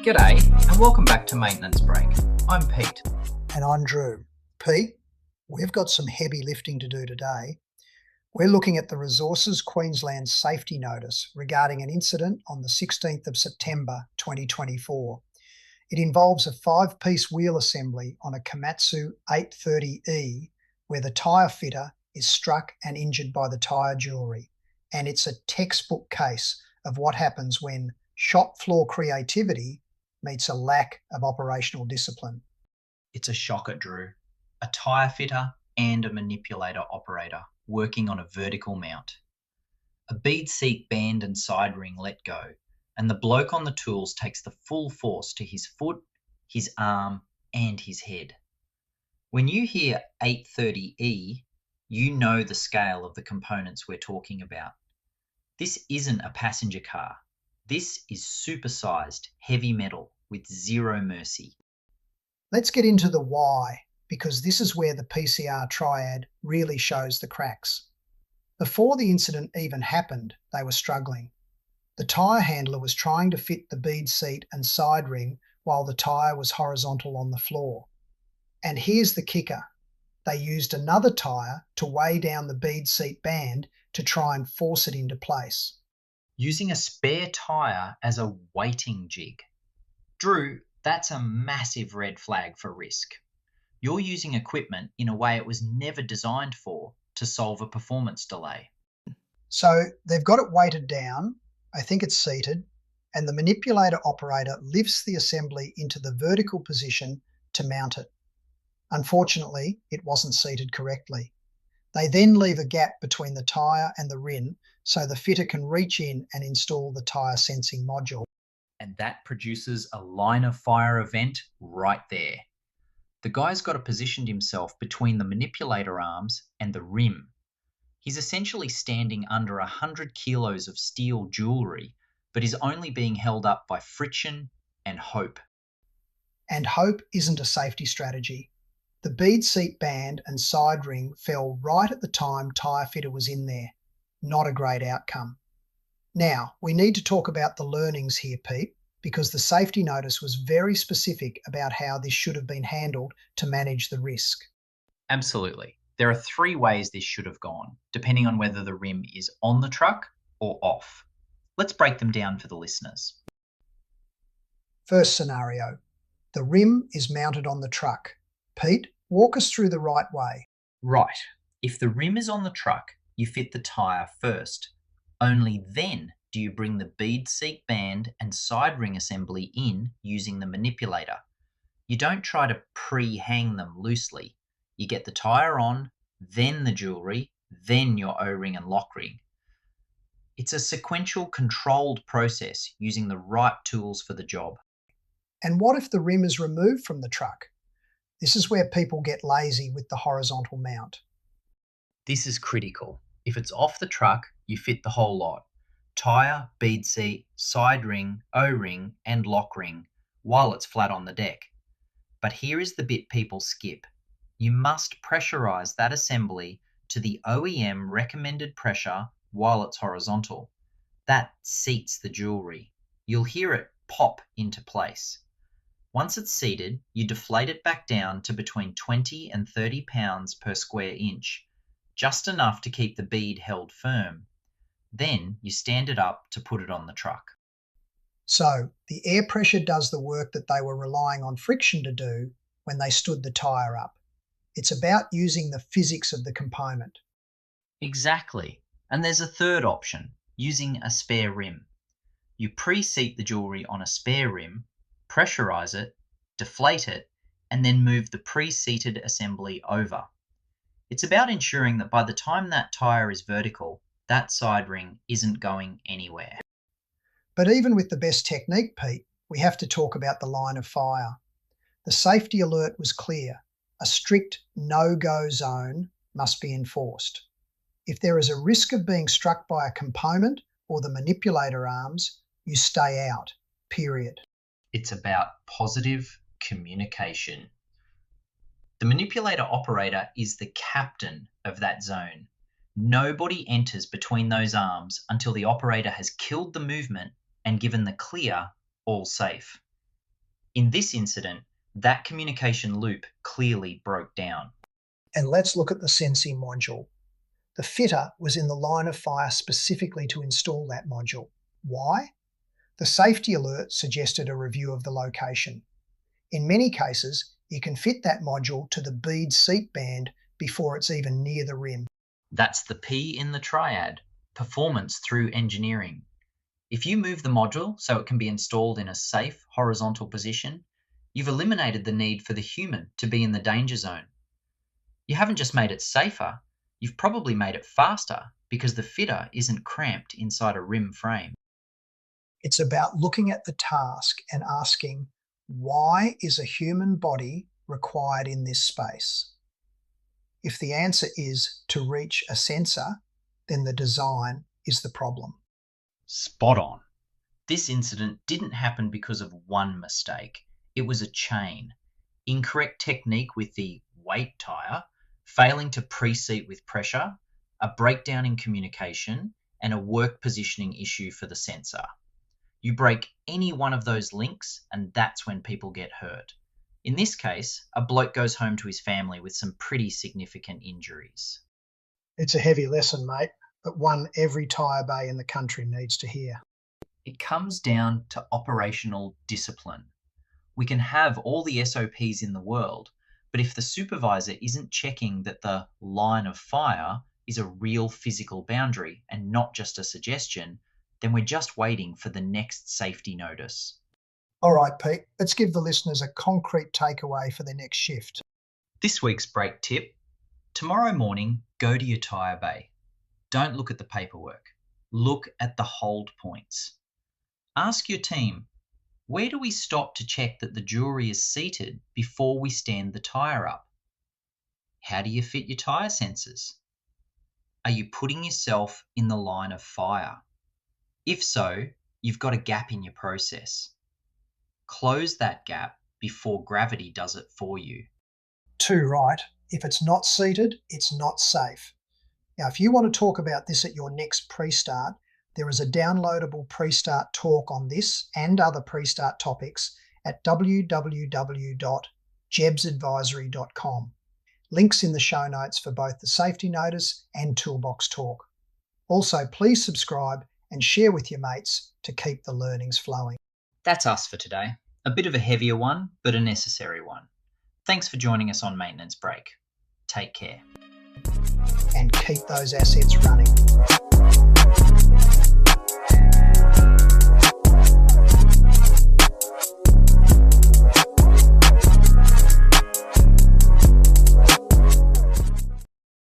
G'day and welcome back to Maintenance Break. I'm Pete. And I'm Drew. Pete, we've got some heavy lifting to do today. We're looking at the Resources Queensland safety notice regarding an incident on the 16th of September 2024. It involves a 5-piece wheel assembly on a Komatsu 830E where the tyre fitter is struck and injured by the tyre jewellery. And it's a textbook case of what happens when shop floor creativity meets a lack of operational discipline. It's a shocker, Drew. A tyre fitter and a manipulator operator working on a vertical mount. A bead seat band and side ring let go, and the bloke on the tools takes the full force to his foot, his arm, and his head. When you hear 830E, you know the scale of the components we're talking about. This isn't a passenger car. This is supersized heavy metal with zero mercy. Let's get into the why, because this is where the PCR triad really shows the cracks. Before the incident even happened, they were struggling. The tyre handler was trying to fit the bead seat and side ring while the tyre was horizontal on the floor. And here's the kicker. They used another tyre to weigh down the bead seat band to try and force it into place. Using a spare tyre as a weighting jig. Drew, that's a massive red flag for risk. You're using equipment in a way it was never designed for to solve a performance delay. So they've got it weighted down, I think it's seated, and the manipulator operator lifts the assembly into the vertical position to mount it. Unfortunately, it wasn't seated correctly. They then leave a gap between the tyre and the rim so the fitter can reach in and install the tyre sensing module. And that produces a line of fire event right there. The guy's got to position himself between the manipulator arms and the rim. He's essentially standing under 100 kilos of steel jewellery, but is only being held up by friction and hope. And hope isn't a safety strategy. The bead seat band and side ring fell right at the time tyre fitter was in there. Not a great outcome. Now, we need to talk about the learnings here, Pete, because the safety notice was very specific about how this should have been handled to manage the risk. Absolutely. There are 3 ways this should have gone, depending on whether the rim is on the truck or off. Let's break them down for the listeners. First scenario, the rim is mounted on the truck. Pete, walk us through the right way. Right. If the rim is on the truck, you fit the tyre first. Only then do you bring the bead seat band and side ring assembly in using the manipulator. You don't try to pre-hang them loosely. You get the tyre on, then the jewellery, then your O-ring and lock ring. It's a sequential controlled process using the right tools for the job. And what if the rim is removed from the truck? This is where people get lazy with the horizontal mount. This is critical. If it's off the truck, you fit the whole lot. Tyre, bead seat, side ring, O-ring and lock ring while it's flat on the deck. But here is the bit people skip. You must pressurise that assembly to the OEM recommended pressure while it's horizontal. That seats the jewellery. You'll hear it pop into place. Once it's seated, you deflate it back down to between 20 and 30 pounds per square inch, just enough to keep the bead held firm. Then you stand it up to put it on the truck. So the air pressure does the work that they were relying on friction to do when they stood the tyre up. It's about using the physics of the component. Exactly. And there's a third option, using a spare rim. You pre-seat the jewellery on a spare rim, pressurise it, deflate it, and then move the pre-seated assembly over. It's about ensuring that by the time that tyre is vertical, that side ring isn't going anywhere. But even with the best technique, Pete, we have to talk about the line of fire. The safety alert was clear. A strict no-go zone must be enforced. If there is a risk of being struck by a component or the manipulator arms, you stay out, period. It's about positive communication. The manipulator operator is the captain of that zone. Nobody enters between those arms until the operator has killed the movement and given the clear, all safe. In this incident, that communication loop clearly broke down. And let's look at the sensing module. The fitter was in the line of fire specifically to install that module. Why? The safety alert suggested a review of the location. In many cases, you can fit that module to the bead seat band before it's even near the rim. That's the P in the triad, performance through engineering. If you move the module so it can be installed in a safe horizontal position, you've eliminated the need for the human to be in the danger zone. You haven't just made it safer, you've probably made it faster because the fitter isn't cramped inside a rim frame. It's about looking at the task and asking, why is a human body required in this space? If the answer is to reach a sensor, then the design is the problem. Spot on. This incident didn't happen because of one mistake. It was a chain. Incorrect technique with the weight tyre, failing to pre-seat with pressure, a breakdown in communication, and a work positioning issue for the sensor. You break any one of those links and that's when people get hurt. In this case, a bloke goes home to his family with some pretty significant injuries. It's a heavy lesson, mate, but one every tyre bay in the country needs to hear. It comes down to operational discipline. We can have all the SOPs in the world, but if the supervisor isn't checking that the line of fire is a real physical boundary and not just a suggestion, then we're just waiting for the next safety notice. All right, Pete, let's give the listeners a concrete takeaway for their next shift. This week's break tip: tomorrow morning, go to your tyre bay. Don't look at the paperwork. Look at the hold points. Ask your team, where do we stop to check that the jewellery is seated before we stand the tyre up? How do you fit your tyre sensors? Are you putting yourself in the line of fire? If so, you've got a gap in your process. Close that gap before gravity does it for you. Too right. If it's not seated, it's not safe. Now, if you want to talk about this at your next pre-start, there is a downloadable pre-start talk on this and other pre-start topics at www.jebsadvisory.com. Links in the show notes for both the safety notice and toolbox talk. Also, please subscribe and share with your mates to keep the learnings flowing. That's us for today. A bit of a heavier one, but a necessary one. Thanks for joining us on Maintenance Break. Take care. And keep those assets running.